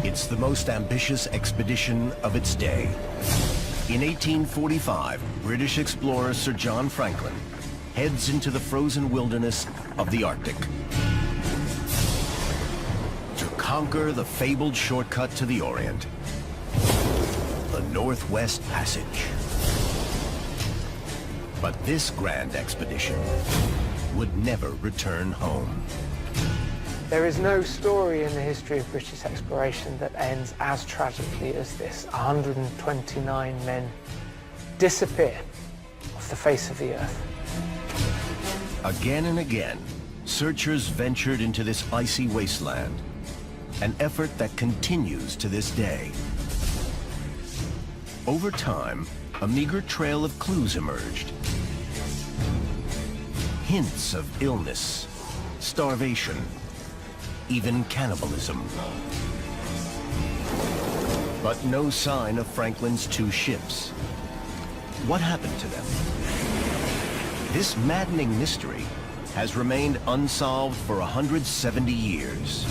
It's the most ambitious expedition of its day. In 1845, British explorer Sir John Franklin heads into the frozen wilderness of the Arctic to conquer the fabled shortcut to the Orient, the Northwest Passage. But this grand expedition would never return home. There is no story in the history of British exploration that ends as tragically as this. 129 men disappear off the face of the earth. Again and again, searchers ventured into this icy wasteland, an effort that continues to this day. Over time, a meager trail of clues emerged. Hints of illness, starvation, even cannibalism. But no sign of Franklin's two ships. What happened to them? This maddening mystery has remained unsolved for 170 years.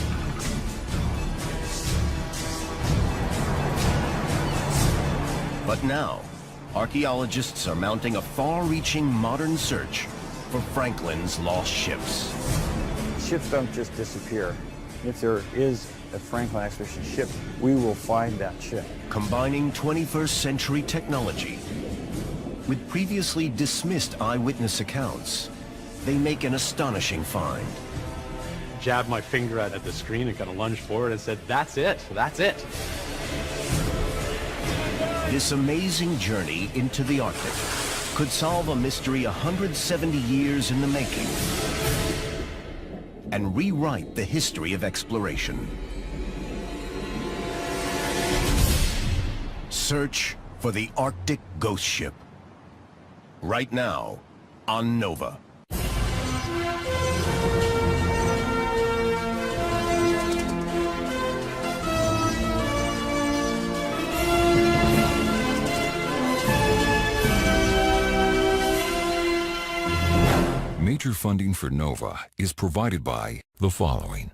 But now, archaeologists are mounting a far-reaching modern search for Franklin's lost ships. Ships don't just disappear. If there is a Franklin expedition ship, we will find that ship. Combining 21st century technology with previously dismissed eyewitness accounts, they make an astonishing find. Jabbed my finger at the screen and kind of lunged forward and said, "That's it, that's it." This amazing journey into the Arctic could solve a mystery 170 years in the making and rewrite the history of exploration. Search for the Arctic Ghost Ship. Right now on Nova. Major funding for NOVA is provided by the following.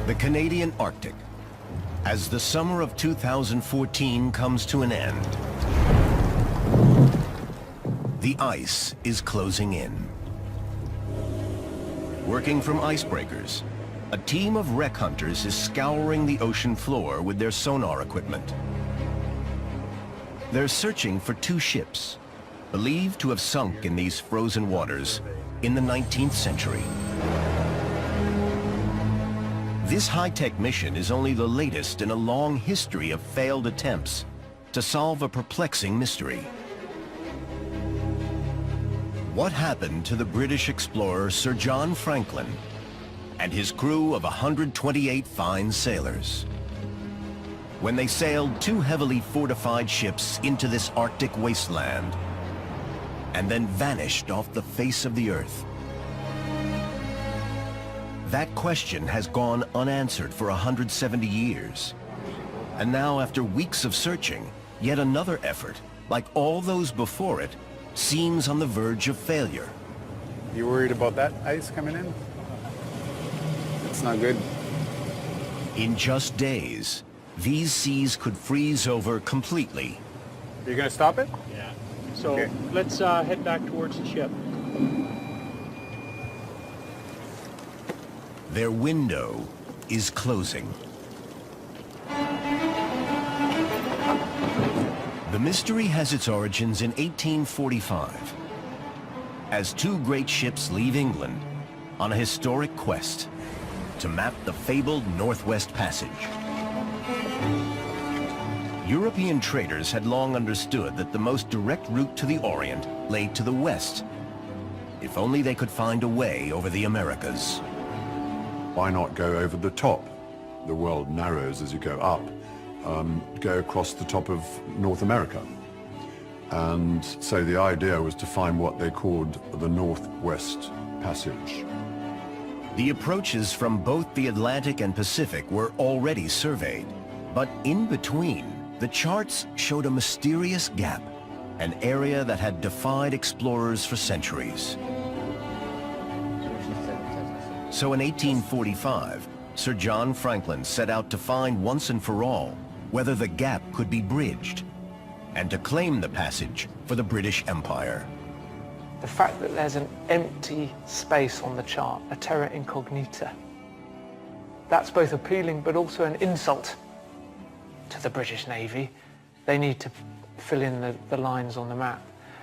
The Canadian Arctic. As the summer of 2014 comes to an end, the ice is closing in. Working from icebreakers, a team of wreck hunters is scouring the ocean floor with their sonar equipment. They're searching for two ships, believed to have sunk in these frozen waters in the 19th century. This high-tech mission is only the latest in a long history of failed attempts to solve a perplexing mystery. What happened to the British explorer Sir John Franklin and his crew of 128 fine sailors when they sailed two heavily fortified ships into this Arctic wasteland and then vanished off the face of the earth? That question has gone unanswered for 170 years. And now, after weeks of searching, yet another effort, like all those before it, seems on the verge of failure. You worried about that ice coming in? It's not good. In just days, these seas could freeze over completely. You're gonna stop it? Yeah. So Okay. let's head back towards the ship. Their window is closing. The mystery has its origins in 1845, as two great ships leave England on a historic quest to map the fabled Northwest Passage. European traders had long understood that the most direct route to the Orient lay to the west, if only they could find a way over the Americas. Why not go over the top? The world narrows as you go up. Go across the top of North America. And so the idea was to find what they called the Northwest Passage. The approaches from both the Atlantic and Pacific were already surveyed, but in between, the charts showed a mysterious gap, an area that had defied explorers for centuries. So in 1845, Sir John Franklin set out to find once and for all whether the gap could be bridged and to claim the passage for the British Empire. The fact that there's an empty space on the chart, a terra incognita, that's both appealing but also an insult to the British Navy. They need to fill in the lines on the map.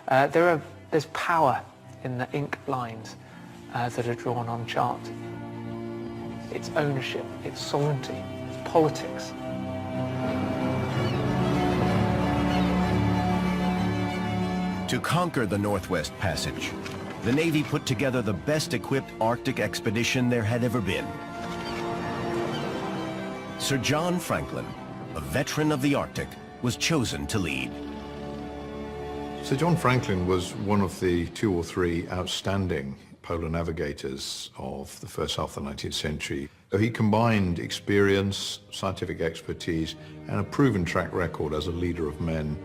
There's power in the ink lines that are drawn on chart. It's ownership, it's sovereignty, it's politics. To conquer the Northwest Passage, the Navy put together the best equipped Arctic expedition there had ever been. Sir John Franklin, a veteran of the Arctic, was chosen to lead. Sir John Franklin was one of the 2 or 3 outstanding polar navigators of the first half of the 19th century. He combined experience, scientific expertise, and a proven track record as a leader of men.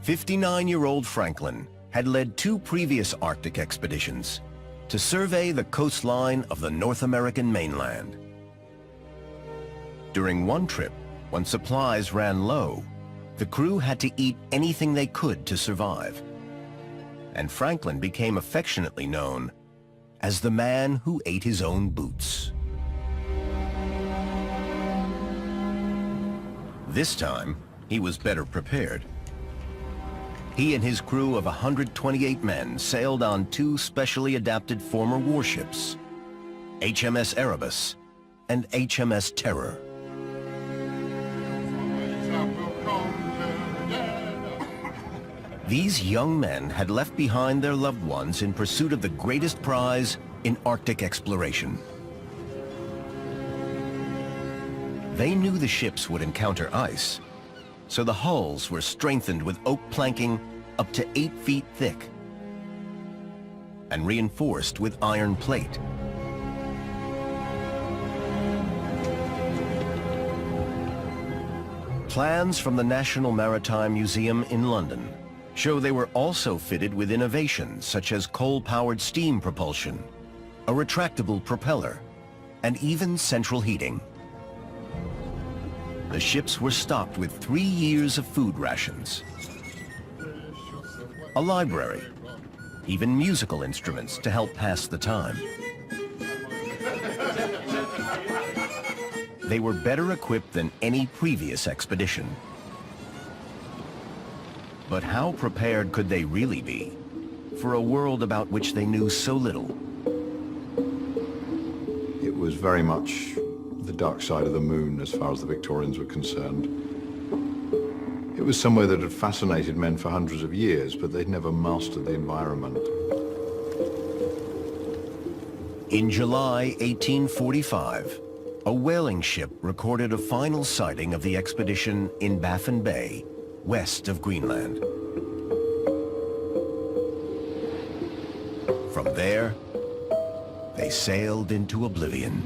59-year-old Franklin had led 2 previous Arctic expeditions to survey the coastline of the North American mainland. During one trip, when supplies ran low, the crew had to eat anything they could to survive. And Franklin became affectionately known as the man who ate his own boots. This time, he was better prepared. He and his crew of 128 men sailed on 2 specially adapted former warships, HMS Erebus and HMS Terror. These young men had left behind their loved ones in pursuit of the greatest prize in Arctic exploration. They knew the ships would encounter ice, so the hulls were strengthened with oak planking up to 8 feet thick and reinforced with iron plate. Plans from the National Maritime Museum in London show they were also fitted with innovations such as coal-powered steam propulsion, a retractable propeller, and even central heating. The ships were stocked with 3 years of food rations, a library, even musical instruments to help pass the time. They were better equipped than any previous expedition. But how prepared could they really be for a world about which they knew so little? It was very much the dark side of the moon as far as the Victorians were concerned. It was somewhere that had fascinated men for hundreds of years, but they'd never mastered the environment. In July 1845, a whaling ship recorded a final sighting of the expedition in Baffin Bay, west of Greenland. From there, they sailed into oblivion.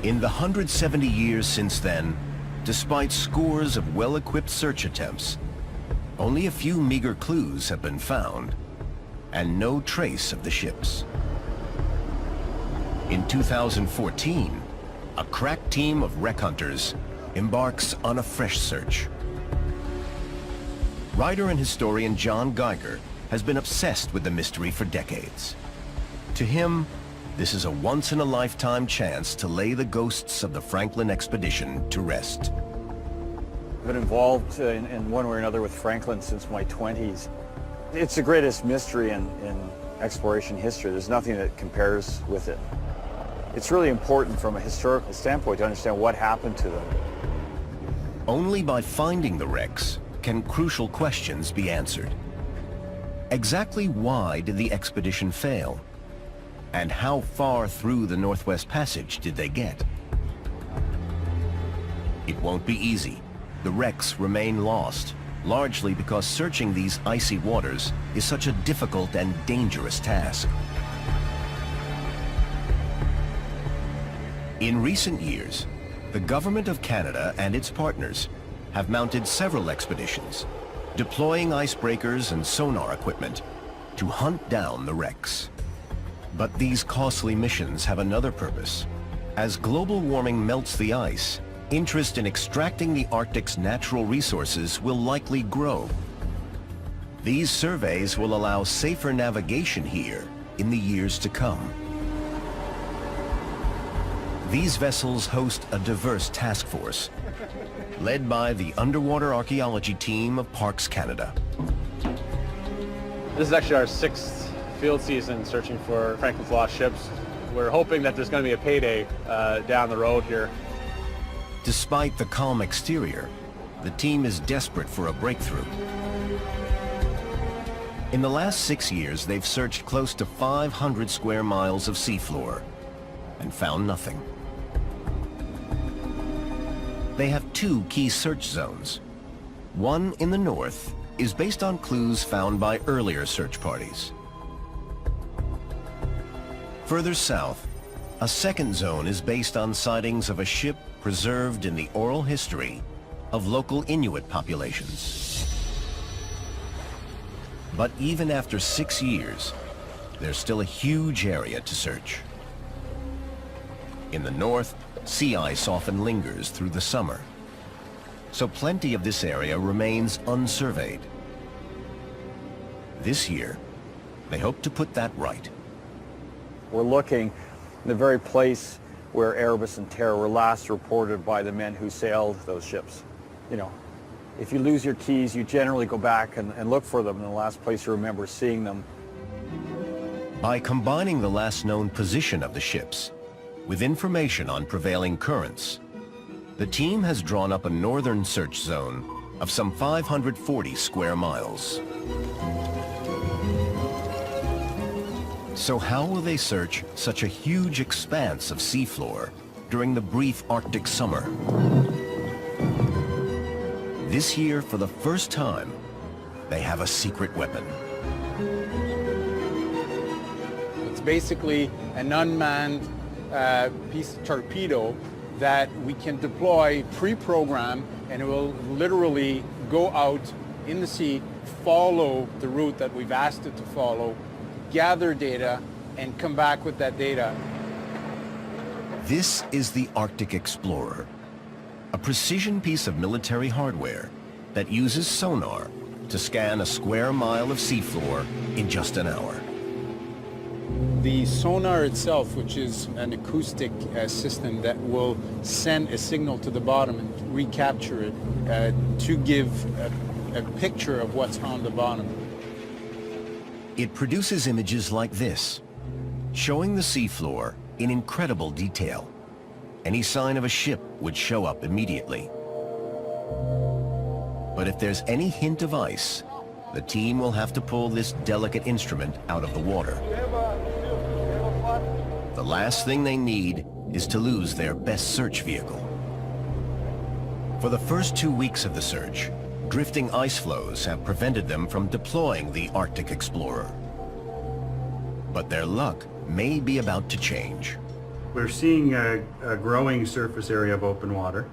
In the 170 years since then, despite scores of well-equipped search attempts, only a few meager clues have been found, and no trace of the ships. In 2014, a crack team of wreck hunters embarks on a fresh search. Writer and historian John Geiger has been obsessed with the mystery for decades. To him, this is a once-in-a-lifetime chance to lay the ghosts of the Franklin expedition to rest. I've been involved in one way or another with Franklin since my 20s. It's the greatest mystery in exploration history. There's nothing that compares with it. It's really important from a historical standpoint to understand what happened to them. Only by finding the wrecks can crucial questions be answered. Exactly why did the expedition fail? And how far through the Northwest Passage did they get? It won't be easy. The wrecks remain lost, largely because searching these icy waters is such a difficult and dangerous task. In recent years, the Government of Canada and its partners have mounted several expeditions, deploying icebreakers and sonar equipment to hunt down the wrecks. But these costly missions have another purpose. As global warming melts the ice, interest in extracting the Arctic's natural resources will likely grow. These surveys will allow safer navigation here in the years to come. These vessels host a diverse task force, led by the underwater archaeology team of Parks Canada. This is actually our 6th field season searching for Franklin's lost ships. We're hoping that there's going to be a payday down the road here. Despite the calm exterior, the team is desperate for a breakthrough. In the last 6 years, they've searched close to 500 square miles of seafloor and found nothing. They have 2 key search zones. One in the north is based on clues found by earlier search parties. Further south, a second zone is based on sightings of a ship preserved in the oral history of local Inuit populations. But even after 6 years, there's still a huge area to search. In the north, sea ice often lingers through the summer, so plenty of this area remains unsurveyed. This year, they hope to put that right. We're looking in the very place where Erebus and Terror were last reported by the men who sailed those ships. You know, if you lose your keys, you generally go back and look for them in the last place you remember seeing them. By combining the last known position of the ships with information on prevailing currents, the team has drawn up a northern search zone of some 540 square miles. So how will they search such a huge expanse of seafloor during the brief Arctic summer? This year, for the first time, they have a secret weapon. It's basically an unmanned piece of torpedo that we can deploy pre-programmed, and it will literally go out in the sea, follow the route that we've asked it to follow, gather data, and come back with that data. This is the Arctic Explorer, a precision piece of military hardware that uses sonar to scan a square mile of seafloor in just an hour. The sonar itself, which is an acoustic system that will send a signal to the bottom and recapture it to give a picture of what's on the bottom. It produces images like this, showing the seafloor in incredible detail. Any sign of a ship would show up immediately. But if there's any hint of ice, the team will have to pull this delicate instrument out of the water. The last thing they need is to lose their best search vehicle. For the first 2 weeks of the search, drifting ice floes have prevented them from deploying the Arctic Explorer. But their luck may be about to change. We're seeing a growing surface area of open water.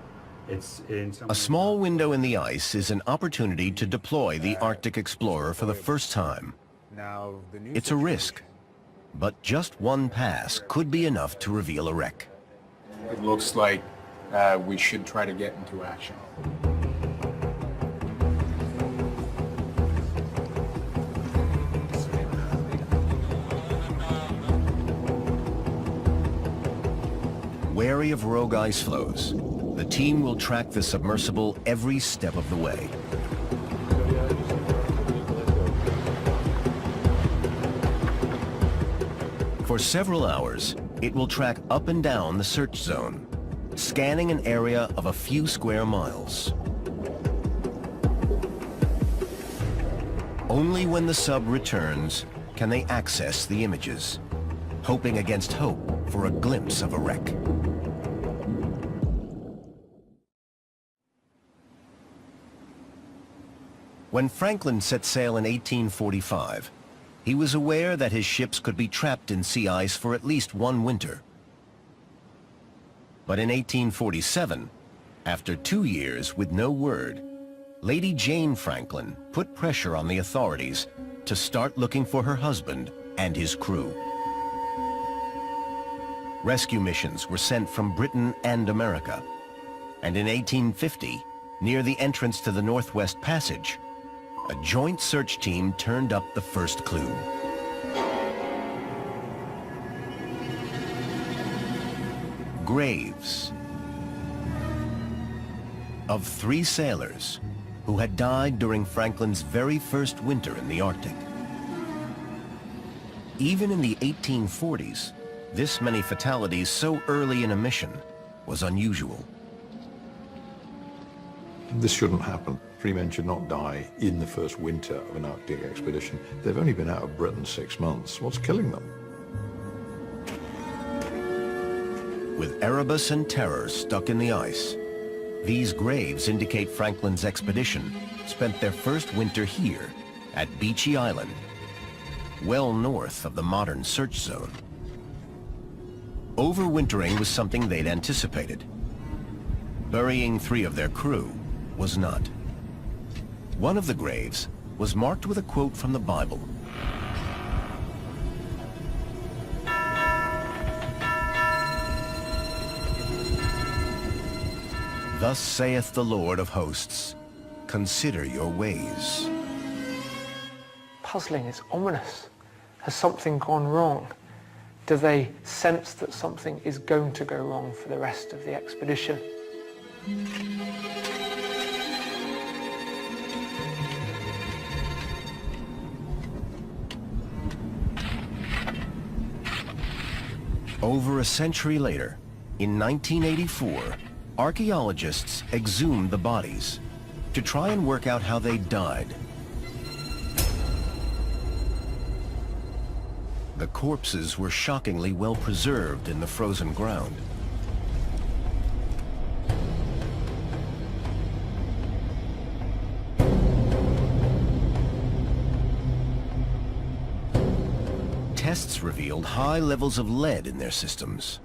It's in some... A small window in the ice is an opportunity to deploy the Arctic Explorer for the first time. It's a risk, but just one pass could be enough to reveal a wreck. It looks like we should try to get into action. Wary of rogue ice floes, the team will track the submersible every step of the way. For several hours, it will track up and down the search zone, scanning an area of a few square miles. Only when the sub returns can they access the images, hoping against hope for a glimpse of a wreck. When Franklin set sail in 1845, he was aware that his ships could be trapped in sea ice for at least one winter. But in 1847, after 2 years with no word, Lady Jane Franklin put pressure on the authorities to start looking for her husband and his crew. Rescue missions were sent from Britain and America, and in 1850, near the entrance to the Northwest Passage, a joint search team turned up the first clue. Graves of 3 sailors who had died during Franklin's very first winter in the Arctic. Even in the 1840s, this many fatalities so early in a mission was unusual. This shouldn't happen. 3 men should not die in the first winter of an Arctic expedition. They've only been out of Britain 6 months. What's killing them? With Erebus and Terror stuck in the ice, these graves indicate Franklin's expedition spent their first winter here at Beechy Island, well north of the modern search zone. Overwintering was something they'd anticipated. Burying 3 of their crew was not. One of the graves was marked with a quote from the Bible. Thus saith the Lord of hosts, consider your ways. Puzzling, it's ominous. Has something gone wrong? Do they sense that something is going to go wrong for the rest of the expedition? Over a century later, in 1984, archaeologists exhumed the bodies to try and work out how they died. The corpses were shockingly well preserved in the frozen ground. Tests revealed high levels of lead in their systems.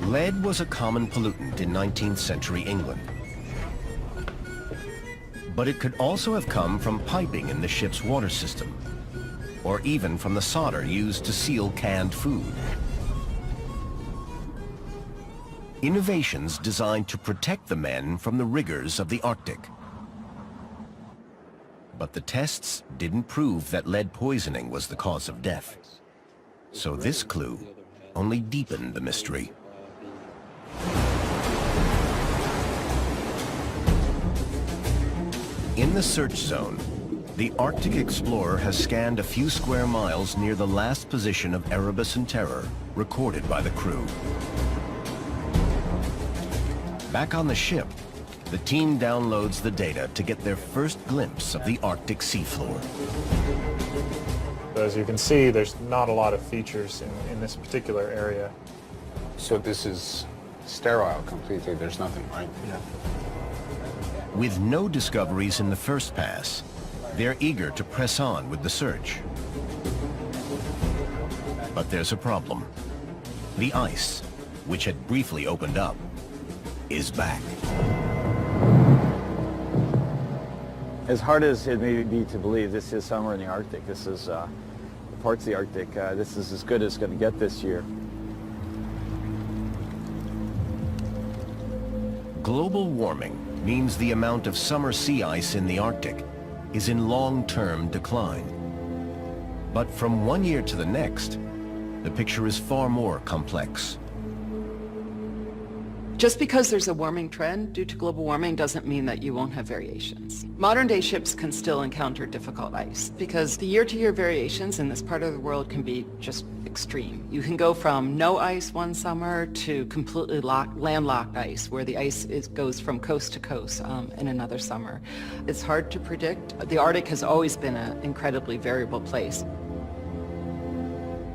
Lead was a common pollutant in 19th century England. But it could also have come from piping in the ship's water system, or even from the solder used to seal canned food. Innovations designed to protect the men from the rigors of the Arctic. But the tests didn't prove that lead poisoning was the cause of death. So this clue only deepened the mystery. In the search zone, the Arctic explorer has scanned a few square miles near the last position of Erebus and Terror, recorded by the crew. Back on the ship, the team downloads the data to get their first glimpse of the Arctic seafloor. As you can see, there's not a lot of features in this particular area. So this is sterile completely, there's nothing, right? Yeah. With no discoveries in the first pass, they're eager to press on with the search. But there's a problem. The ice, which had briefly opened up, is back. As hard as it may be to believe, this is summer in the Arctic. This is parts of the Arctic. This is as good as it's going to get this year. Global warming means the amount of summer sea ice in the Arctic is in long-term decline. But from one year to the next, the picture is far more complex. Just because there's a warming trend due to global warming doesn't mean that you won't have variations. Modern day ships can still encounter difficult ice because the year-to-year variations in this part of the world can be just extreme. You can go from no ice one summer to completely landlocked ice, where the ice goes from coast to coast in another summer. It's hard to predict. The Arctic has always been an incredibly variable place.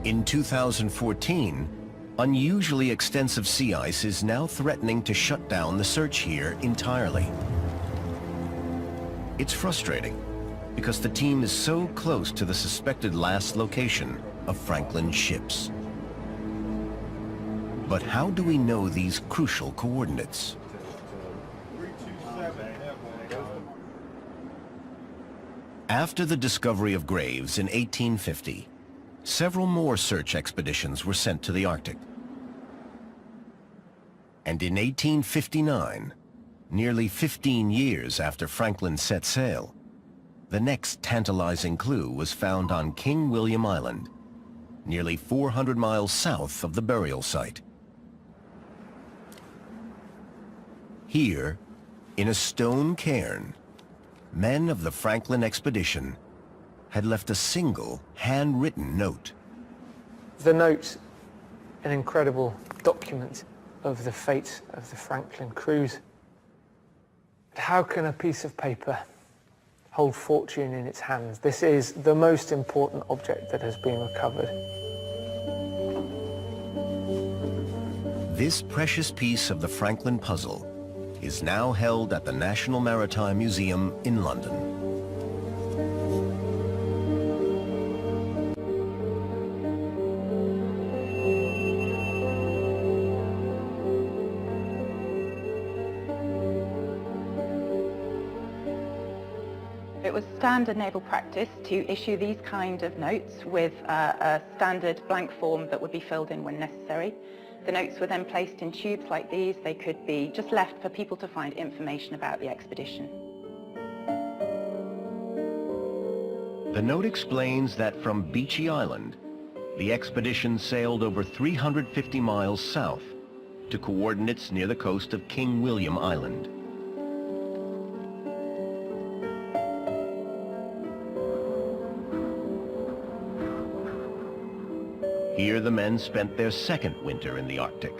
In 2014, unusually extensive sea ice is now threatening to shut down the search here entirely. It's frustrating because the team is so close to the suspected last location of Franklin's ships. But how do we know these crucial coordinates? After the discovery of graves in 1850, several more search expeditions were sent to the Arctic. And in 1859, nearly 15 years after Franklin set sail, the next tantalizing clue was found on King William Island, nearly 400 miles south of the burial site. Here, in a stone cairn, men of the Franklin expedition had left a single handwritten note. The note, an incredible document of the fate of the Franklin cruise. But how can a piece of paper hold fortune in its hands? This is the most important object that has been recovered. This precious piece of the Franklin puzzle is now held at the National Maritime Museum in London. It was standard naval practice to issue these kind of notes with a standard blank form that would be filled in when necessary. The notes were then placed in tubes like these. They could be just left for people to find information about the expedition. The note explains that from Beechy Island, the expedition sailed over 350 miles south to coordinates near the coast of King William Island. Here the men spent their second winter in the Arctic,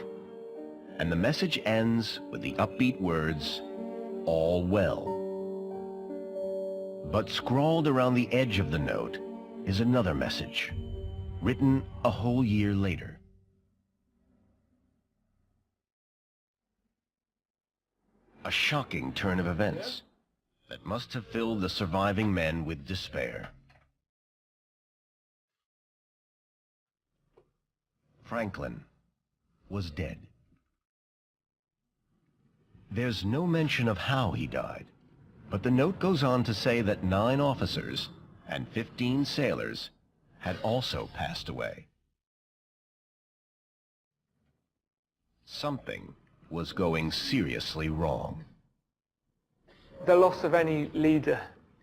and the message ends with the upbeat words, "All well." But scrawled around the edge of the note is another message, written a whole year later. A shocking turn of events that must have filled the surviving men with despair. Franklin was dead. There's no mention of how he died, but the note goes on to say that 9 officers and 15 sailors had also passed away. Something was going seriously wrong. The loss of any leader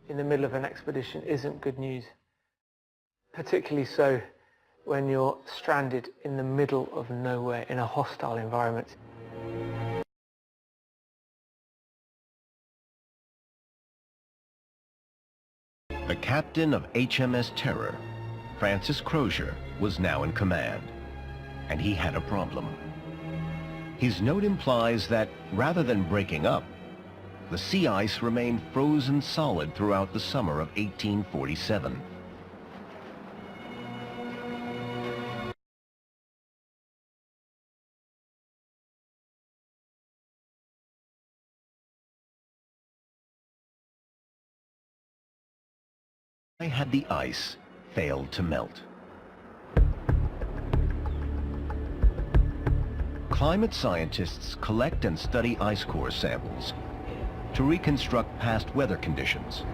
in the middle of an expedition isn't good news, particularly so when you're stranded in the middle of nowhere in a hostile environment. The captain of HMS Terror, Francis Crozier, was now in command, and he had a problem. His note implies that rather than breaking up, the sea ice remained frozen solid throughout the summer of 1847. Why had the ice failed to melt? Climate scientists collect and study ice core samples to reconstruct past weather conditions.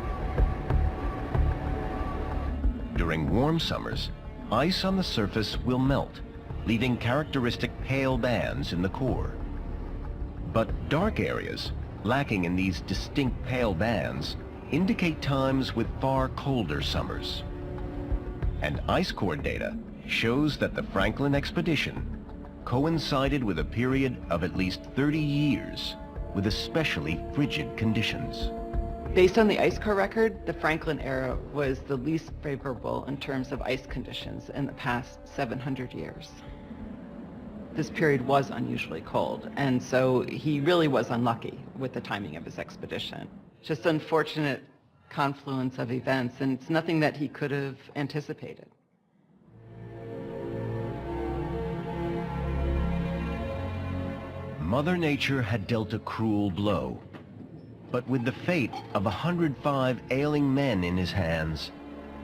During warm summers, ice on the surface will melt, leaving characteristic pale bands in the core. But dark areas, lacking in these distinct pale bands, indicate times with far colder summers. And ice core data shows that the Franklin expedition coincided with a period of at least 30 years with especially frigid conditions. Based on the ice core record, the Franklin era was the least favorable in terms of ice conditions in the past 700 years. This period was unusually cold, and so he really was unlucky with the timing of his expedition. Just unfortunate confluence of events, and it's nothing that he could have anticipated. Mother Nature had dealt a cruel blow, but with the fate of 105 ailing men in his hands,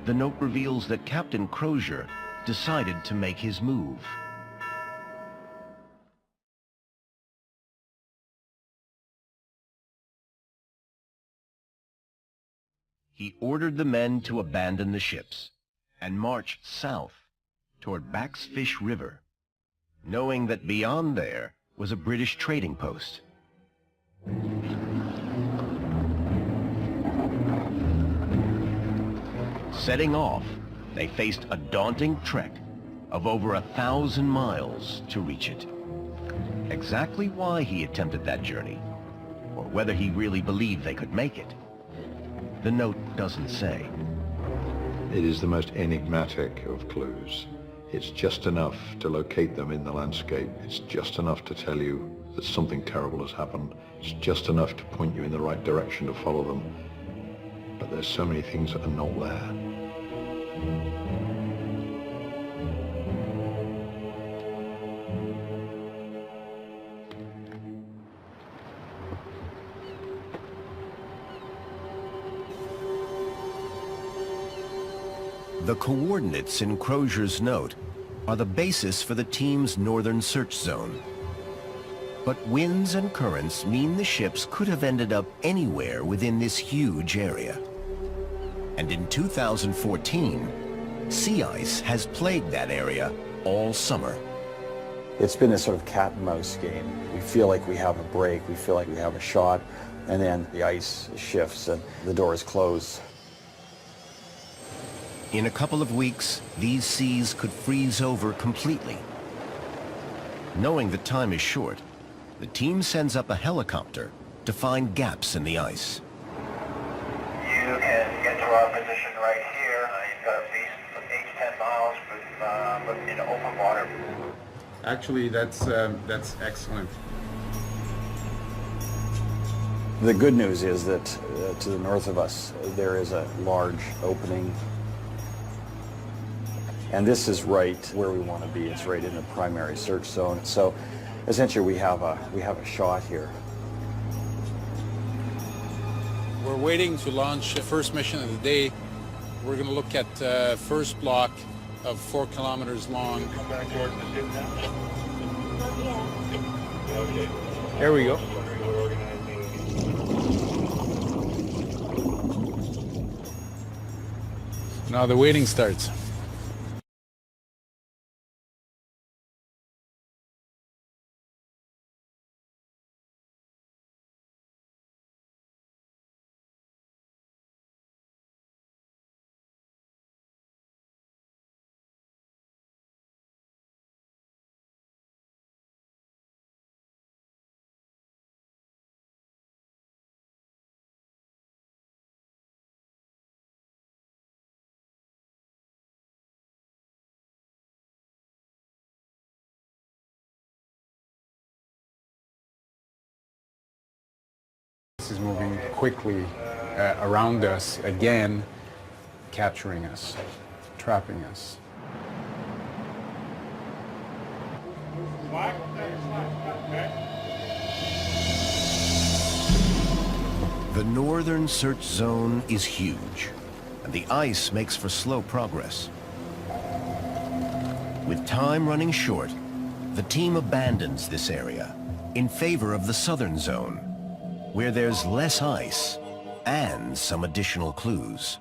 the note reveals that Captain Crozier decided to make his move. he ordered the men to abandon the ships and march south toward Back's Fish River, knowing that beyond there was a British trading post. Setting off, they faced a daunting trek of over 1,000 miles to reach it. Exactly why he attempted that journey, or whether he really believed they could make it, the note doesn't say. It is the most enigmatic of clues. It's just enough to locate them in the landscape. It's just enough to tell you that something terrible has happened. It's just enough to point you in the right direction to follow them. But there's so many things that are not there. The coordinates in Crozier's note are the basis for the team's northern search zone. But winds and currents mean the ships could have ended up anywhere within this huge area. And in 2014, sea ice has plagued that area all summer. It's been a sort of cat and mouse game. We feel like we have a break, we feel like we have a shot, and then the ice shifts and the doors close. In a couple of weeks, these seas could freeze over completely. Knowing that time is short, the team sends up a helicopter to find gaps in the ice. You can get to our position right here. You've got at least 8 to 10 miles but in open water. Actually, that's excellent. The good news is that to the north of us, there is a large opening. And this is right where we want to be. It's right in the primary search zone. So essentially we have a shot here. We're waiting to launch the first mission of the day. We're going to look at the first block of 4 kilometers long. Come back towards the ship now. Okay. There we go. We're organizing. Now the waiting starts. This is moving quickly around us, again, capturing us, trapping us. The northern search zone is huge, and the ice makes for slow progress. With time running short, the team abandons this area in favor of the southern zone, where there's less ice and some additional clues.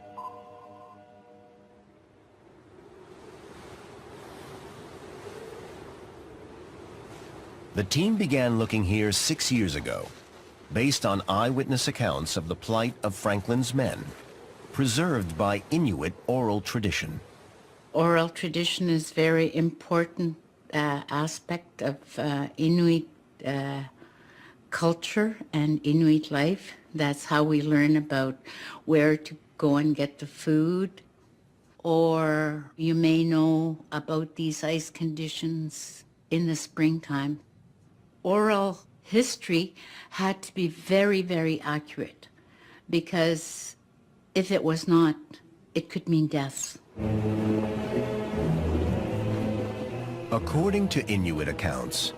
The team began looking here 6 years ago, based on eyewitness accounts of the plight of Franklin's men, preserved by Inuit oral tradition. Oral tradition is very important aspect of Inuit culture and Inuit life. That's how we learn about where to go and get the food. Or you may know about these ice conditions in the springtime. Oral history had to be very, very accurate, because if it was not, it could mean death. According to Inuit accounts,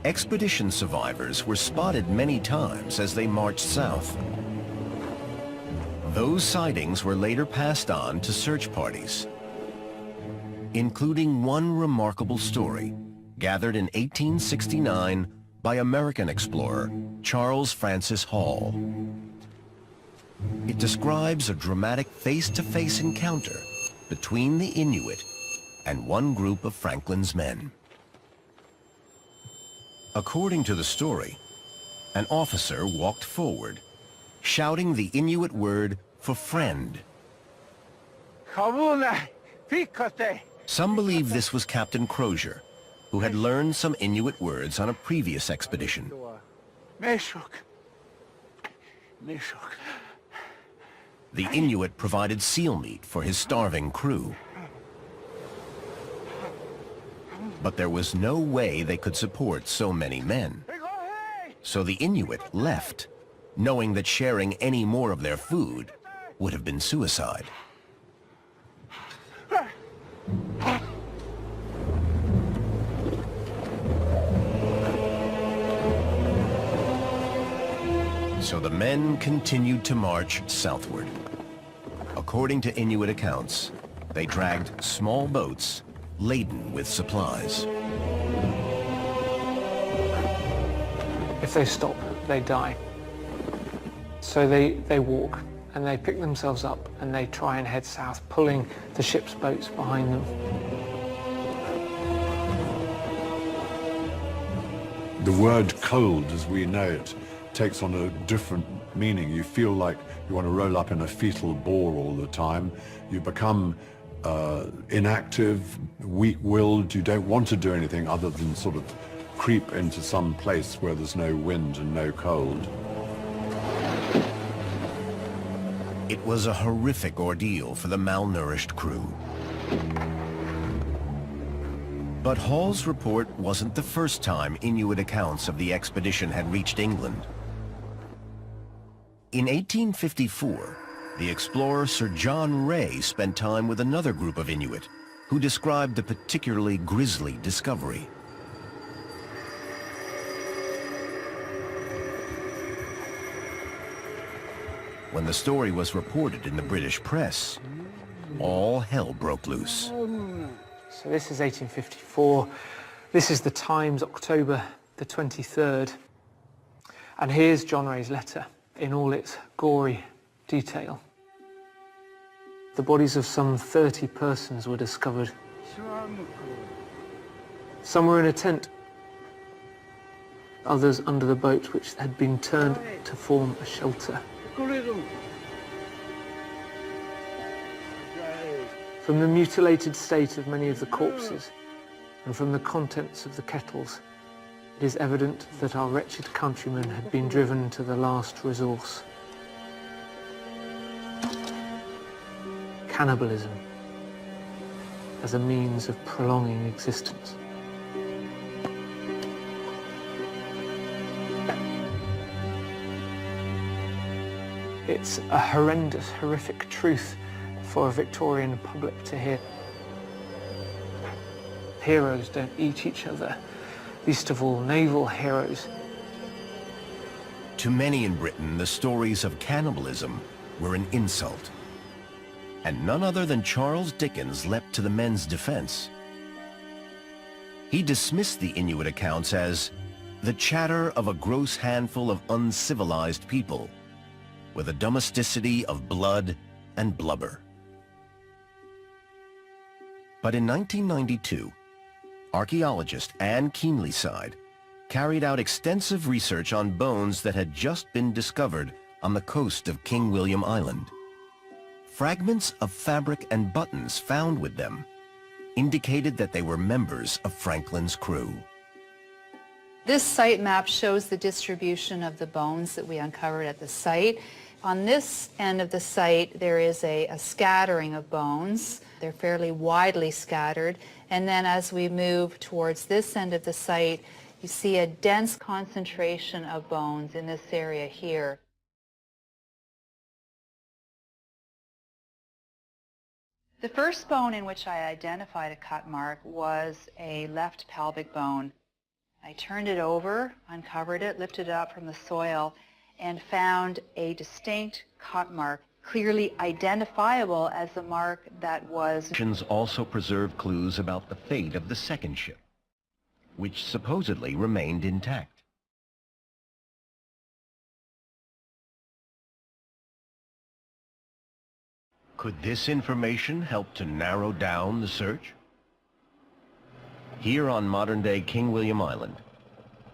expedition survivors were spotted many times as they marched south. Those sightings were later passed on to search parties, including one remarkable story gathered in 1869 by American explorer Charles Francis Hall. It describes a dramatic face-to-face encounter between the Inuit and one group of Franklin's men. According to the story, an officer walked forward, shouting the Inuit word for friend. Some believe this was Captain Crozier, who had learned some Inuit words on a previous expedition. The Inuit provided seal meat for his starving crew. But there was no way they could support so many men. So the Inuit left, knowing that sharing any more of their food would have been suicide. So the men continued to march southward. According to Inuit accounts, they dragged small boats laden with supplies. If they stop, they die. So they walk and they pick themselves up and they try and head south, pulling the ship's boats behind them. The word cold, as we know it, takes on a different meaning. You feel like you want to roll up in a fetal ball all the time. You become inactive, weak-willed. You don't want to do anything other than sort of creep into some place where there's no wind and no cold. It was a horrific ordeal for the malnourished crew. But Hall's report wasn't the first time Inuit accounts of the expedition had reached England. In 1854, the explorer Sir John Rae spent time with another group of Inuit who described a particularly grisly discovery. When the story was reported in the British press, all hell broke loose. So this is 1854. This is the Times, October the 23rd. And here's John Rae's letter in all its gory detail. The bodies of some 30 persons were discovered. Some were in a tent, others under the boat which had been turned to form a shelter. From the mutilated state of many of the corpses and from the contents of the kettles, it is evident that our wretched countrymen had been driven to the last resource. Cannibalism as a means of prolonging existence. It's a horrendous, horrific truth for a Victorian public to hear. Heroes don't eat each other, least of all naval heroes. To many in Britain, the stories of cannibalism were an insult. And none other than Charles Dickens leapt to the men's defense. He dismissed the Inuit accounts as the chatter of a gross handful of uncivilized people, with a domesticity of blood and blubber. But in 1992, archaeologist Anne Keenlyside carried out extensive research on bones that had just been discovered on the coast of King William Island. Fragments of fabric and buttons found with them indicated that they were members of Franklin's crew. This site map shows the distribution of the bones that we uncovered at the site. On this end of the site, there is a scattering of bones. They're fairly widely scattered. And then as we move towards this end of the site, you see a dense concentration of bones in this area here. The first bone in which I identified a cut mark was a left pelvic bone. I turned it over, uncovered it, lifted it up from the soil, and found a distinct cut mark, clearly identifiable as the mark that was. Also preserved clues about the fate of the second ship, which supposedly remained intact. Could this information help to narrow down the search? Here on modern-day King William Island,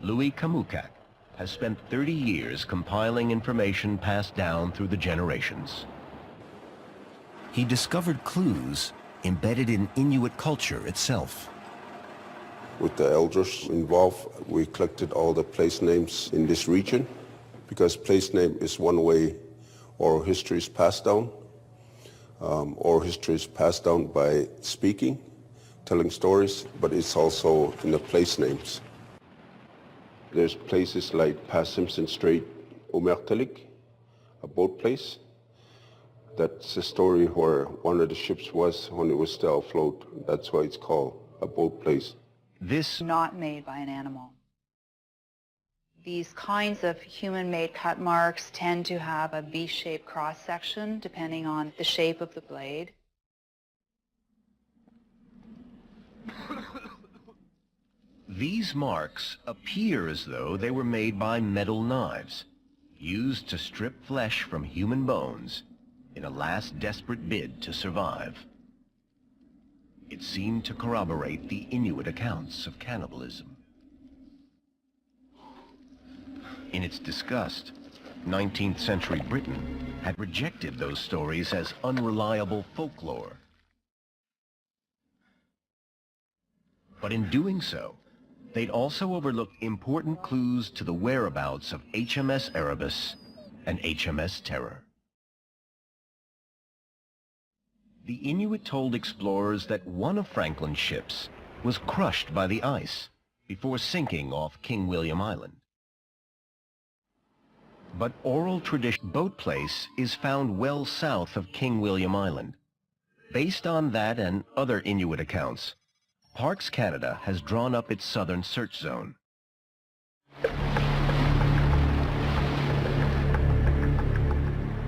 Louis Kamukak has spent 30 years compiling information passed down through the generations. He discovered clues embedded in Inuit culture itself. With the elders involved, we collected all the place names in this region, because place name is one way oral history is passed down. Oral history is passed down by speaking, telling stories, but it's also in the place names. There's places like past Simpson Strait, Omertelik, a boat place. That's a story where one of the ships was when it was still afloat. That's why it's called a boat place. This not made by an animal. These kinds of human-made cut marks tend to have a V-shaped cross-section depending on the shape of the blade. These marks appear as though they were made by metal knives, used to strip flesh from human bones in a last desperate bid to survive. It seemed to corroborate the Inuit accounts of cannibalism. In its disgust, 19th century Britain had rejected those stories as unreliable folklore. But in doing so, they'd also overlooked important clues to the whereabouts of HMS Erebus and HMS Terror. The Inuit told explorers that one of Franklin's ships was crushed by the ice before sinking off King William Island. But oral tradition boat place is found well south of King William Island. Based on that and other Inuit accounts, Parks Canada has drawn up its southern search zone.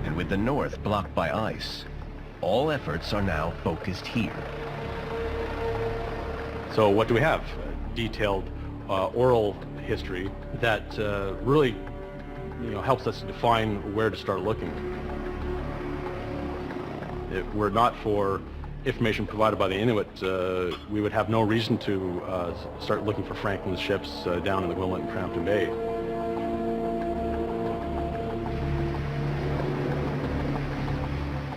And with the north blocked by ice, all efforts are now focused here. So what do we have? Detailed oral history that really helps us define where to start looking. If we're not for information provided by the Inuit, we would have no reason to start looking for Franklin's ships down in the Willamette and Crampton Bay.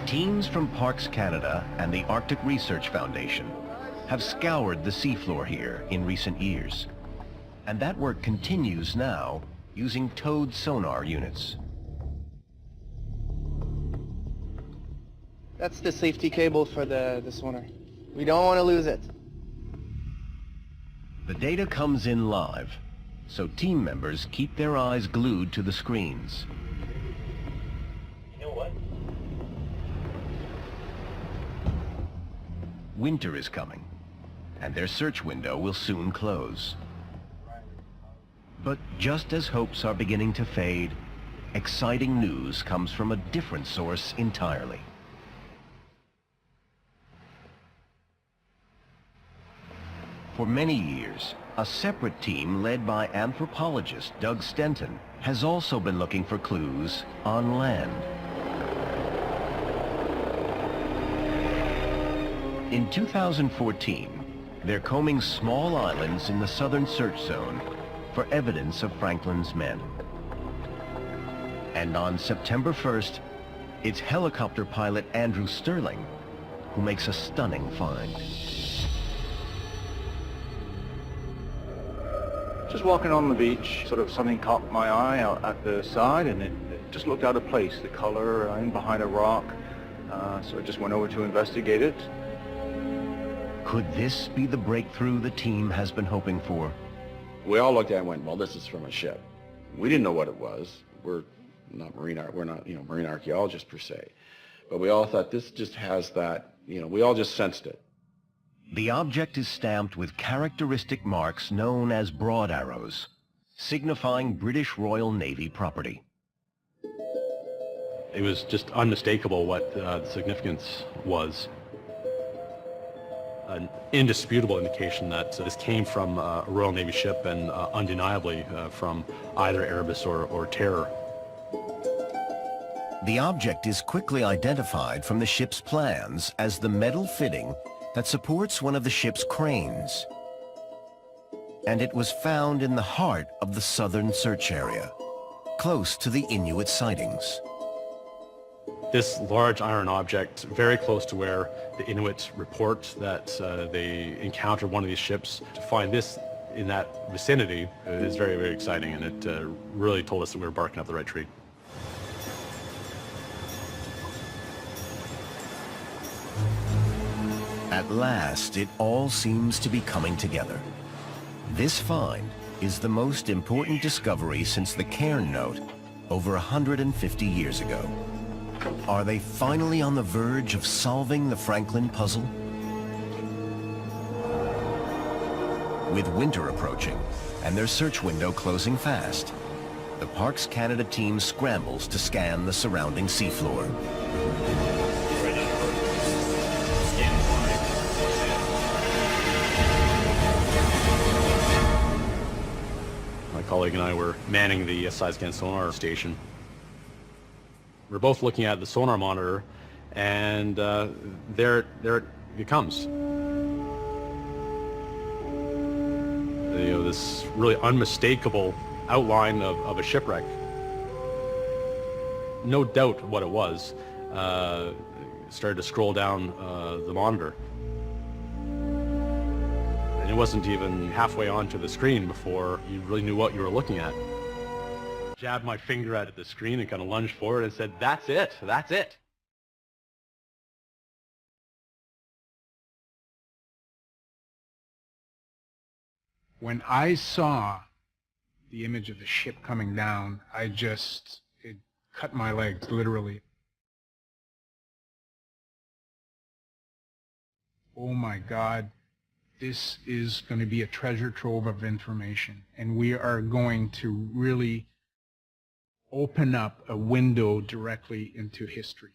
Teams from Parks Canada and the Arctic Research Foundation have scoured the seafloor here in recent years. And that work continues now using towed sonar units. That's the safety cable for the sonar. We don't want to lose it. The data comes in live, so team members keep their eyes glued to the screens. You know what? Winter is coming, and their search window will soon close. But just as hopes are beginning to fade, exciting news comes from a different source entirely. For many years, a separate team led by anthropologist Doug Stenton has also been looking for clues on land. In 2014, they're combing small islands in the southern search zone for evidence of Franklin's men. And on September 1st, it's helicopter pilot Andrew Sterling who makes a stunning find. Just walking on the beach, sort of something caught my eye out at the side, and it just looked out of place, the color in behind a rock. So I just went over to investigate it. Could this be the breakthrough the team has been hoping for? We all looked at it and went, well, this is from a ship. We didn't know what it was. We're not marine archaeologists per se. But we all thought this just has that, we all just sensed it. The object is stamped with characteristic marks known as broad arrows, signifying British Royal Navy property. It was just unmistakable what the significance was. An indisputable indication that this came from a Royal Navy ship and undeniably from either Erebus or Terror. The object is quickly identified from the ship's plans as the metal fitting that supports one of the ship's cranes. And it was found in the heart of the southern search area, close to the Inuit sightings. This large iron object, very close to where the Inuit report that they encountered one of these ships, to find this in that vicinity is very, very exciting, and it really told us that we were barking up the right tree. At last, it all seems to be coming together. This find is the most important discovery since the Cairn Note over 150 years ago. Are they finally on the verge of solving the Franklin puzzle? With winter approaching and their search window closing fast, the Parks Canada team scrambles to scan the surrounding seafloor. My colleague and I were manning the side-scan sonar station. We're both looking at the sonar monitor, and there it comes. This really unmistakable outline of a shipwreck. No doubt what it was. Started to scroll down the monitor. And it wasn't even halfway onto the screen before you really knew what you were looking at. Jabbed my finger at the screen and kind of lunged forward and said, "That's it, that's it." When I saw the image of the ship coming down, it cut my legs, literally. Oh my God, this is going to be a treasure trove of information, and we are going to really open up a window directly into history.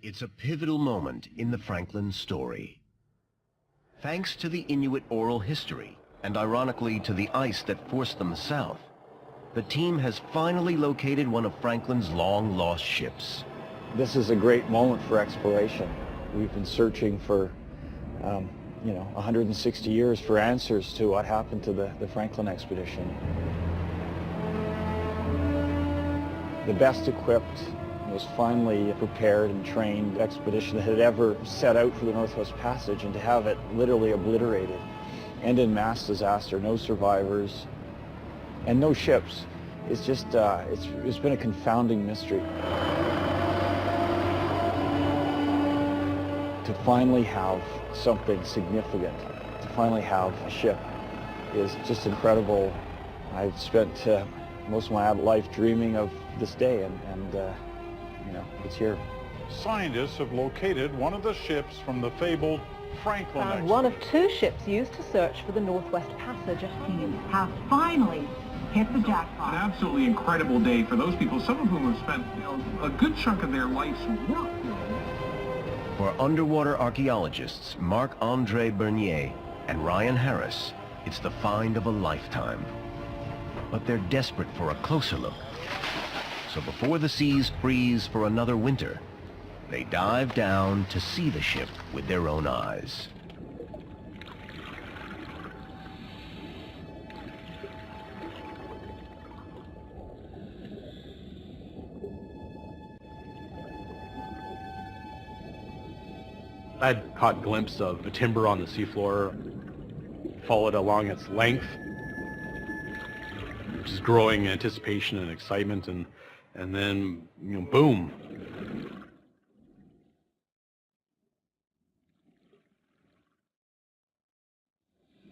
It's a pivotal moment in the Franklin story. Thanks to the Inuit oral history, and ironically to the ice that forced them south, the team has finally located one of Franklin's long-lost ships. This is a great moment for exploration. We've been searching for 160 years for answers to what happened to the Franklin expedition. The best equipped, most finely prepared and trained expedition that had ever set out for the Northwest Passage, and to have it literally obliterated, and in mass disaster, no survivors, and no ships. It's just, it's been a confounding mystery. To finally have something significant, to finally have a ship, is just incredible. I've spent most of my adult life dreaming of this day, and it's here. Scientists have located one of the ships from the fabled Franklin expedition. One of two ships used to search for the Northwest Passage. You have finally hit the jackpot. An absolutely incredible day for those people, some of whom have spent a good chunk of their life's work. For underwater archaeologists Marc-Andre Bernier and Ryan Harris, it's the find of a lifetime. But they're desperate for a closer look. So before the seas freeze for another winter, they dive down to see the ship with their own eyes. I'd caught a glimpse of the timber on the seafloor, followed along its length, just growing anticipation and excitement, and then, boom.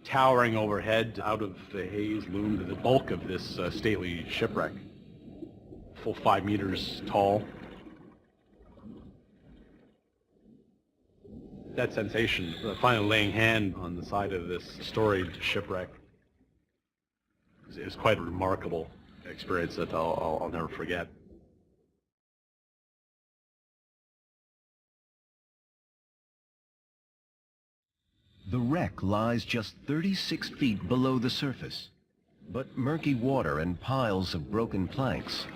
Towering overhead, out of the haze, loomed the bulk of this stately shipwreck, full 5 meters tall. That sensation, finally laying hand on the side of this storied shipwreck, is quite a remarkable experience that I'll never forget. The wreck lies just 36 feet below the surface, but murky water and piles of broken planks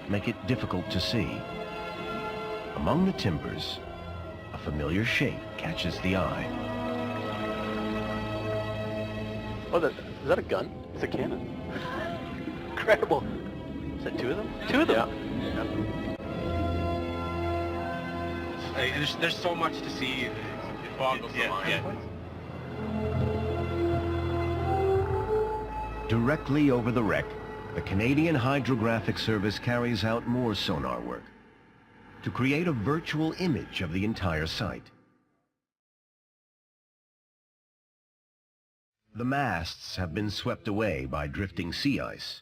make it difficult to see. Among the timbers, a familiar shape catches the eye. Oh, is that a gun? It's a cannon. Incredible. Is that two of them? Two of them? Yeah. There's so much to see. It boggles the mind. Directly over the wreck, the Canadian Hydrographic Service carries out more sonar work to create a virtual image of the entire site. The masts have been swept away by drifting sea ice,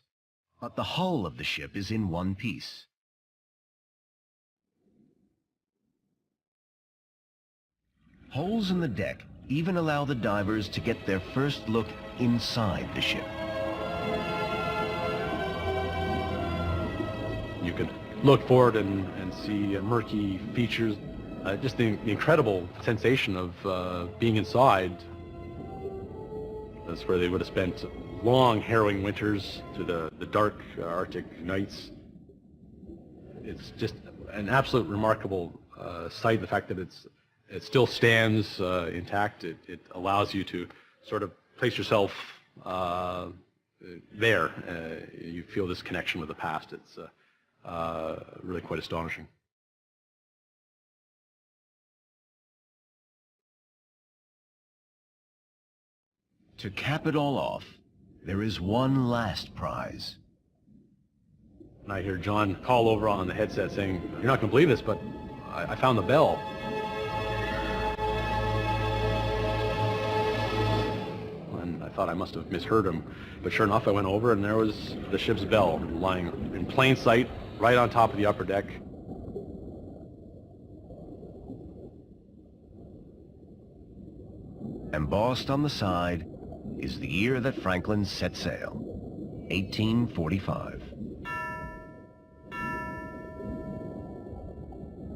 but the hull of the ship is in one piece. Holes in the deck even allow the divers to get their first look inside the ship. You could look forward and see murky features. Just the incredible sensation of being inside. That's where they would have spent long, harrowing winters through the dark Arctic nights. It's just an absolute remarkable sight. The fact that it still stands intact. It allows you to sort of place yourself there. You feel this connection with the past. It's really quite astonishing. To cap it all off, there is one last prize. And I hear John call over on the headset saying, "You're not going to believe this, but I found the bell." And I thought I must have misheard him. But sure enough, I went over and there was the ship's bell lying in plain sight right on top of the upper deck. Embossed on the side is the year that Franklin set sail, 1845.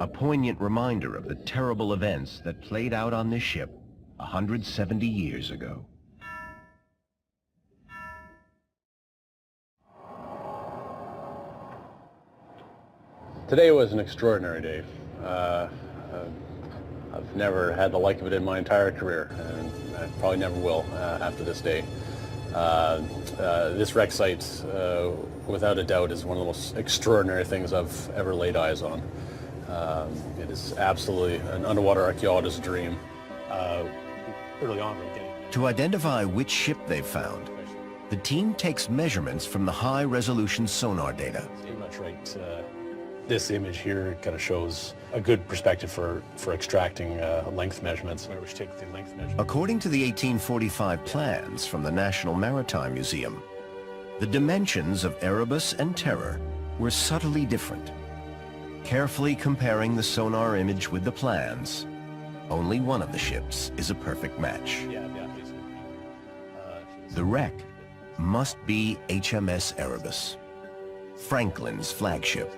A poignant reminder of the terrible events that played out on this ship 170 years ago. Today was an extraordinary day. I've never had the like of it in my entire career, and I probably never will after this day. This wreck site, without a doubt, is one of the most extraordinary things I've ever laid eyes on. It is absolutely an underwater archaeologist's dream. Early on, to identify which ship they've found, the team takes measurements from the high-resolution sonar data. Pretty much right. This image here kind of shows a good perspective for extracting length measurements. Which take the length measurement. According to the 1845 plans from the National Maritime Museum, the dimensions of Erebus and Terror were subtly different. Carefully comparing the sonar image with the plans, only one of the ships is a perfect match. The wreck must be HMS Erebus, Franklin's flagship.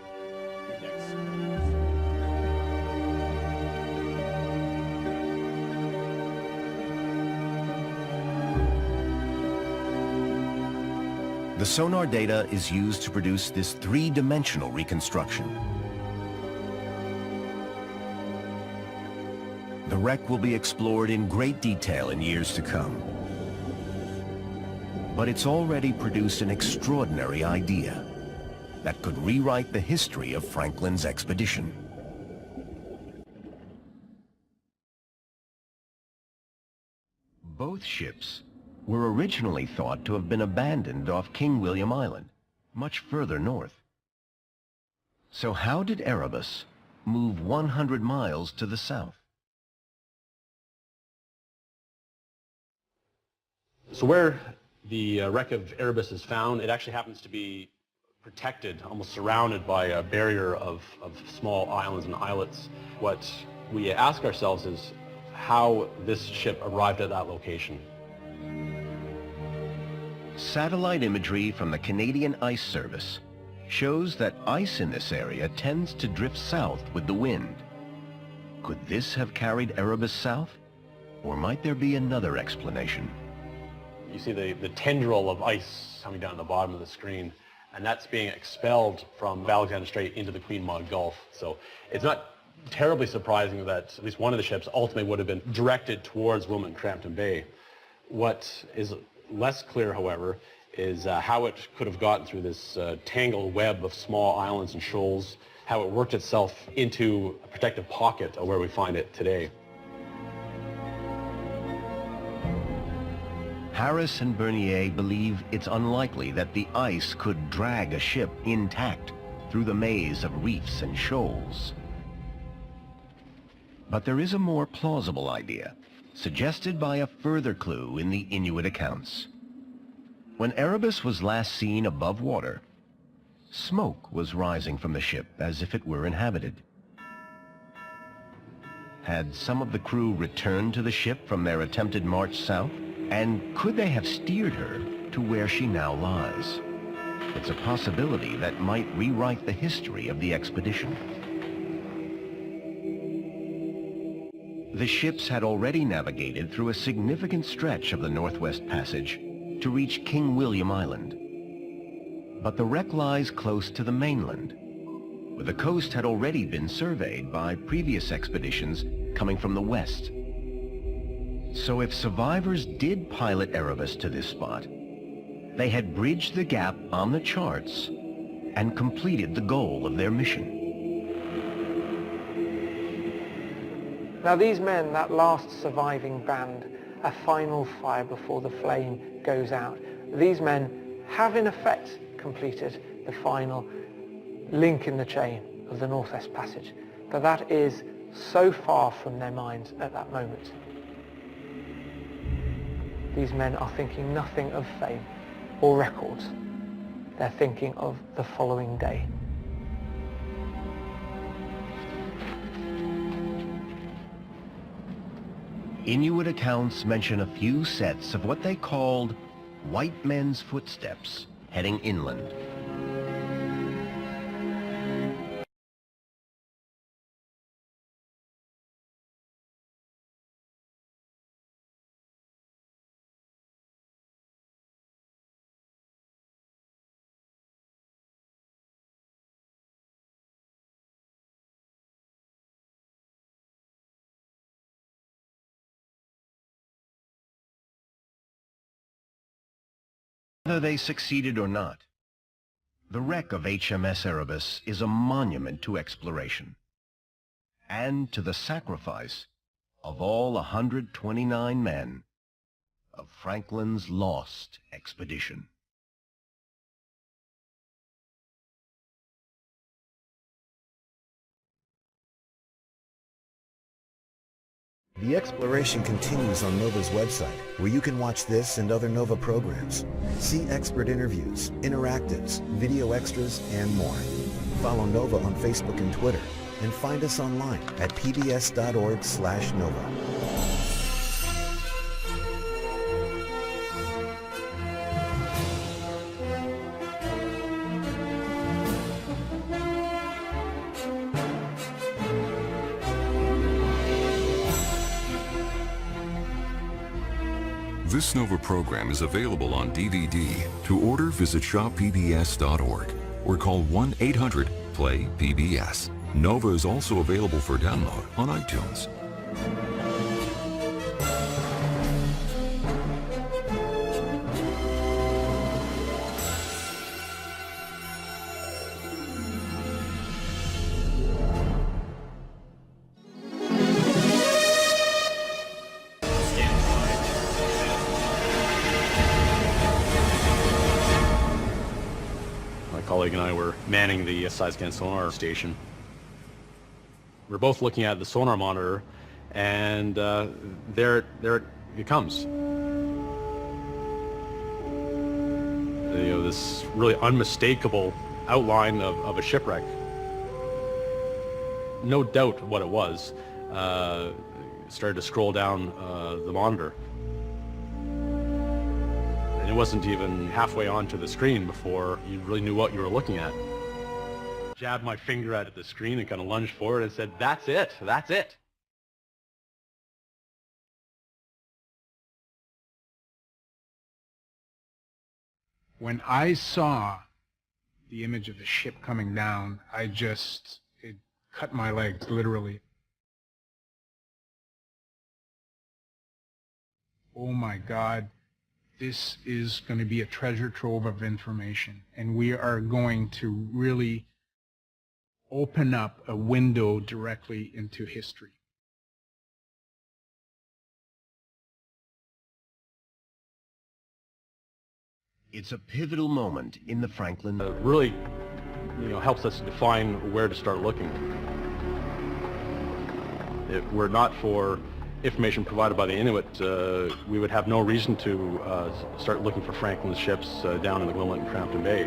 The sonar data is used to produce this three-dimensional reconstruction. The wreck will be explored in great detail in years to come. But it's already produced an extraordinary idea that could rewrite the history of Franklin's expedition. Both ships were originally thought to have been abandoned off King William Island, much further north. So how did Erebus move 100 miles to the south? So where the wreck of Erebus is found, it actually happens to be protected, almost surrounded by a barrier of small islands and islets. What we ask ourselves is how this ship arrived at that location. Satellite imagery from the Canadian Ice Service shows that ice in this area tends to drift south with the wind. Could this have carried Erebus south? Or might there be another explanation? You see the tendril of ice coming down the bottom of the screen, and that's being expelled from Alexander Strait into the Queen Maud Gulf. So it's not terribly surprising that at least one of the ships ultimately would have been directed towards Wilmot-Crampton Bay. What is less clear, however, is how it could have gotten through this tangled web of small islands and shoals, how it worked itself into a protective pocket where we find it today. Harris and Bernier believe it's unlikely that the ice could drag a ship intact through the maze of reefs and shoals. But there is a more plausible idea, suggested by a further clue in the Inuit accounts. When Erebus was last seen above water, smoke was rising from the ship as if it were inhabited. Had some of the crew returned to the ship from their attempted march south? And could they have steered her to where she now lies? It's a possibility that might rewrite the history of the expedition. The ships had already navigated through a significant stretch of the Northwest Passage to reach King William Island. But the wreck lies close to the mainland, where the coast had already been surveyed by previous expeditions coming from the west. So if survivors did pilot Erebus to this spot, they had bridged the gap on the charts and completed the goal of their mission. Now these men, that last surviving band, a final fire before the flame goes out, these men have in effect completed the final link in the chain of the Northwest Passage, but that is so far from their minds at that moment. These men are thinking nothing of fame or records. They're thinking of the following day. Inuit accounts mention a few sets of what they called white men's footsteps heading inland. Whether they succeeded or not, the wreck of HMS Erebus is a monument to exploration and to the sacrifice of all 129 men of Franklin's lost expedition. The exploration continues on NOVA's website, where you can watch this and other NOVA programs. See expert interviews, interactives, video extras, and more. Follow NOVA on Facebook and Twitter, and find us online at pbs.org/NOVA. This NOVA program is available on DVD. To order, visit shoppbs.org or call 1-800-PLAY-PBS. NOVA is also available for download on iTunes. My colleague and I were manning the side-scan sonar station. We're both looking at the sonar monitor, and there it comes. This really unmistakable outline of a shipwreck. No doubt what it was. Started to scroll down the monitor. And it wasn't even halfway onto the screen before you really knew what you were looking at. Jabbed my finger at the screen and kind of lunged forward and said, "That's it, that's it." When I saw the image of the ship coming down, it cut my legs, literally. Oh my God, this is going to be a treasure trove of information, and we are going to really open up a window directly into history. It's a pivotal moment in the Franklin. Really, helps us define where to start looking. If we're not for information provided by the Inuit, we would have no reason to start looking for Franklin's ships down in the Willamette and Crampton Bay.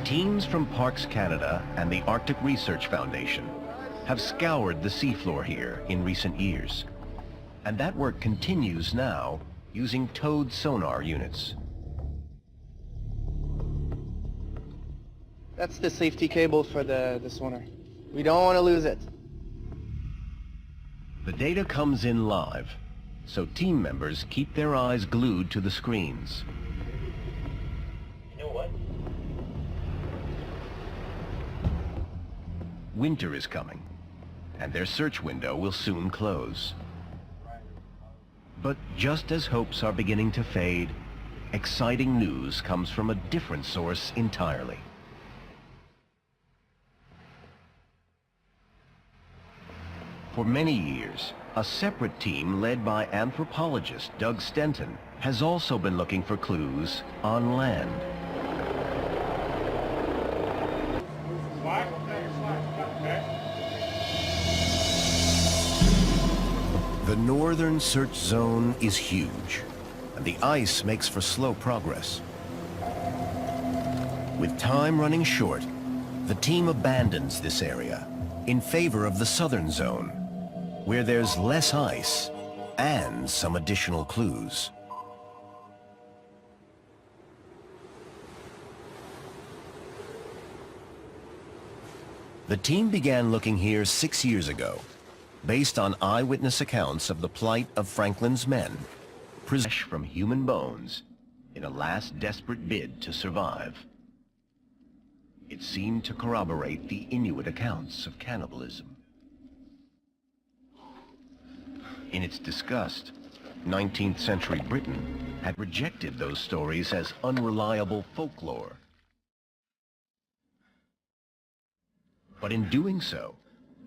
Teams from Parks Canada and the Arctic Research Foundation have scoured the seafloor here in recent years. And that work continues now using towed sonar units. That's the safety cable for the sonar. We don't want to lose it. The data comes in live, so team members keep their eyes glued to the screens. You know what? Winter is coming, and their search window will soon close. But just as hopes are beginning to fade, exciting news comes from a different source entirely. For many years, a separate team led by anthropologist Doug Stenton has also been looking for clues on land. The northern search zone is huge, and the ice makes for slow progress. With time running short, the team abandons this area in favor of the southern zone, where there's less ice and some additional clues. The team began looking here 6 years ago, based on eyewitness accounts of the plight of Franklin's men, fresh from human bones in a last desperate bid to survive. It seemed to corroborate the Inuit accounts of cannibalism. In its disgust, 19th century Britain had rejected those stories as unreliable folklore. But in doing so,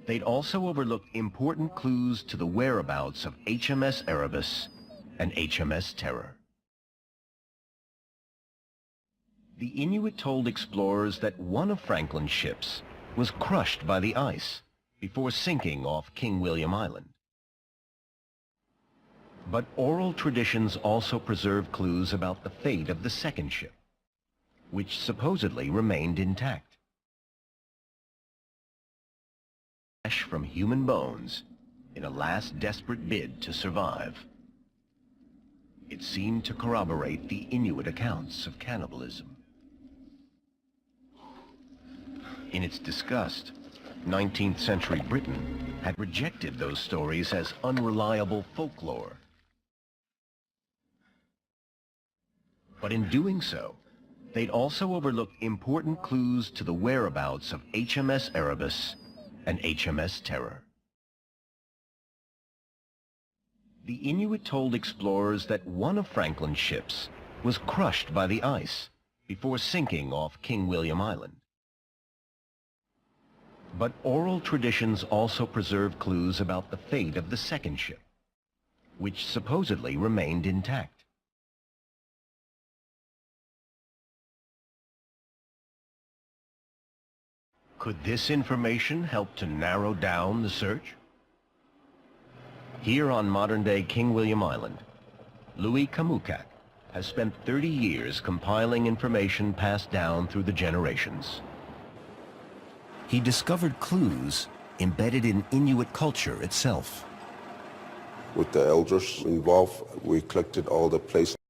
they'd also overlooked important clues to the whereabouts of HMS Erebus and HMS Terror. The Inuit told explorers that one of Franklin's ships was crushed by the ice before sinking off King William Island. But oral traditions also preserve clues about the fate of the second ship, which supposedly remained intact. Flesh from human bones in a last desperate bid to survive. It seemed to corroborate the Inuit accounts of cannibalism. In its disgust, 19th century Britain had rejected those stories as unreliable folklore. But in doing so, they'd also overlooked important clues to the whereabouts of HMS Erebus and HMS Terror. The Inuit told explorers that one of Franklin's ships was crushed by the ice before sinking off King William Island. But oral traditions also preserve clues about the fate of the second ship, which supposedly remained intact. Could this information help to narrow down the search? Here on modern-day King William Island, Louis Kamukak has spent 30 years compiling information passed down through the generations. He discovered clues embedded in Inuit culture itself. With the elders involved, we collected all the place